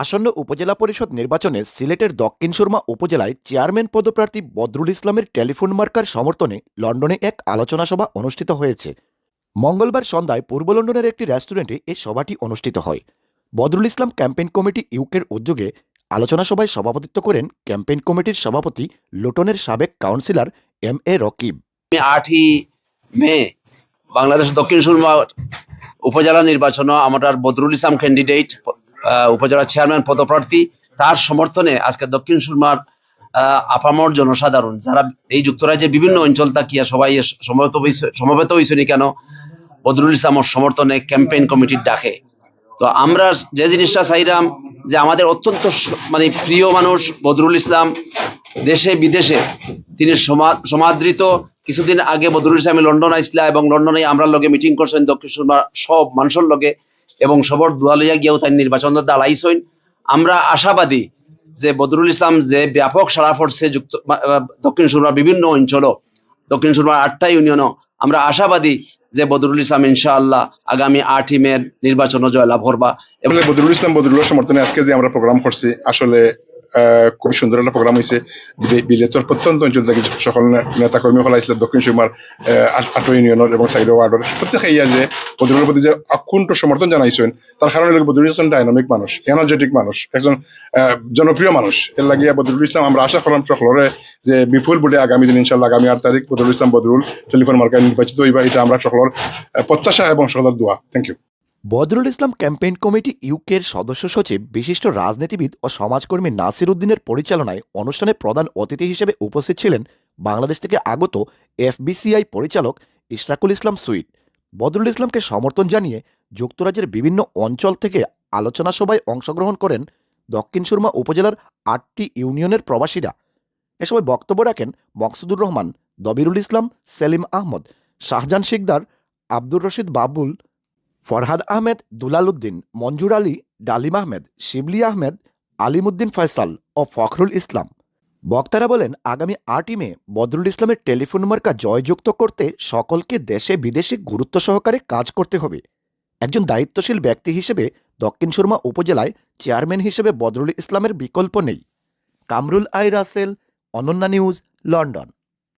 আসন্ন উপজেলা পরিষদ নির্বাচনে সিলেটের দক্ষিণ সুরমা উপজেলায় চেয়ারম্যান পদপ্রার্থী বদরুল ইসলামের টেলিফোন মার্কার সমর্থনে লন্ডনে এক আলোচনা সভা অনুষ্ঠিত হয়েছে। মঙ্গলবার সন্ধ্যায় পূর্ব লন্ডনের একটি রেস্টুরেন্টে এই সভাটি অনুষ্ঠিত হয়। বদরুল ইসলাম ক্যাম্পেইন কমিটি ইউকের উদ্যোগে আলোচনা সভায় সভাপতিত্ব করেন ক্যাম্পেইন কমিটির সভাপতি লুটনের সাবেক কাউন্সিলর এম.এ. রকিব। 8ই মে বাংলাদেশ দক্ষিণ সুরমা উপজেলা নির্বাচন আমরা বদরুল ইসলাম ক্যান্ডিডেট উপজেলা চেয়ারম্যান পদপ্রার্থী তার সমর্থনে আজকে দক্ষিণ সুরমার আপামর জনসাধারণ যারা এই যুক্তরাজ্যের বিভিন্ন অঞ্চল থাকিয়া সবাই সমবেত হয়েছেন কেন বদরুল ইসলামের সমর্থনে ক্যাম্পেইন কমিটির ডাকে। তো আমরা যে জিনিসটা চাইলাম যে আমাদের অত্যন্ত মানে প্রিয় মানুষ বদরুল ইসলাম দেশে বিদেশে তিনি সমাদৃত। কিছুদিন আগে বদরুল ইসলাম লন্ডন আইসলা এবং লন্ডনে আমরা লগে মিটিং করছেন দক্ষিণ সুরমা সব মানুষের লগে এবং সবর দোয়া লইয়া গিয়েও তাই নির্বাচন দাঁড়াইছেন। আমরা আশাবাদী যে বদরুল ইসলাম যে ব্যাপক সাড়া পড়ছে দক্ষিণ সুরমার বিভিন্ন অঞ্চল দক্ষিণ সুরমার 8টা ইউনিয়নও আমরা আশাবাদী যে বদরুল ইসলাম ইনশাআল্লাহ আগামী 8ই মে নির্বাচনে জয়লাভ করবা। এবং বদরুল ইসলাম বদরুলের সমর্থনে আজকে যে আমরা প্রোগ্রাম করছি আসলে খুবই সুন্দর একটা প্রোগ্রাম হয়েছে। বিলেতর প্রত্যন্ত অঞ্চল থেকে সকল নেতা কর্মী হল আসলে দক্ষিণ সুরমার 8 ইউনিয়নের এবং 4 ওয়ার্ডের প্রত্যেক ইয়া যে বদরুলের প্রতি যে অকুণ্ঠ সমর্থন জানাইছেন তার কারণে বদরুল ইসলাম ডাইনামিক মানুষ, এনার্জেটিক মানুষ, একজন জনপ্রিয় মানুষ। এর লাগিয়া বদরুল ইসলাম আমরা আশা করলাম সকলের যে বিপুল ভোটে আগামী দিন ইনশাল্লাহ আগামী 8 তারিখ বদরুল ইসলাম বদরুল টেলিফোন মার্কায় নির্বাচিত হইবা, এটা আমরা সকলের প্রত্যাশা এবং সকলের দোয়া। Thank you. Badrul Islam campaign committee ইউকের সদস্য সচিব বিশিষ্ট রাজনীতিবিদ ও সমাজকর্মী নাসির উদ্দিনের পরিচালনায় অনুষ্ঠানে প্রধান অতিথি হিসেবে উপস্থিত ছিলেন বাংলাদেশ থেকে আগত এফবিসিআই পরিচালক ইশরাকুল ইসলাম সুইট। বদরুল ইসলামকে সমর্থন জানিয়ে যুক্তরাজ্যের বিভিন্ন অঞ্চল থেকে আলোচনা সভায় অংশগ্রহণ করেন দক্ষিণ সুরমা উপজেলার 8টি ইউনিয়নের প্রবাসীরা। এ সময় বক্তব্য রাখেন মকসুদুর রহমান, দবিরুল ইসলাম, সেলিম আহমদ, শাহজাহান শিকদার, আব্দুর রশিদ বাবুল, ফরহাদ আহমেদ, দুলাল উদ্দিন, মঞ্জুর আলী, ডালিম আহমেদ, শিবলি আহমেদ, আলিমুদ্দিন ফয়সাল ও ফখরুল ইসলাম। বক্তারা বলেন, আগামী 8ই মে বদরুল ইসলামের টেলিফোন মার্কা জয়যুক্ত করতে সকলকে দেশে বিদেশে গুরুত্ব সহকারে কাজ করতে হবে। একজন দায়িত্বশীল ব্যক্তি হিসেবে দক্ষিণ সুরমা উপজেলায় চেয়ারম্যান হিসেবে বদরুল ইসলামের বিকল্প নেই। Kamrul I Rasel, Ananya news, London.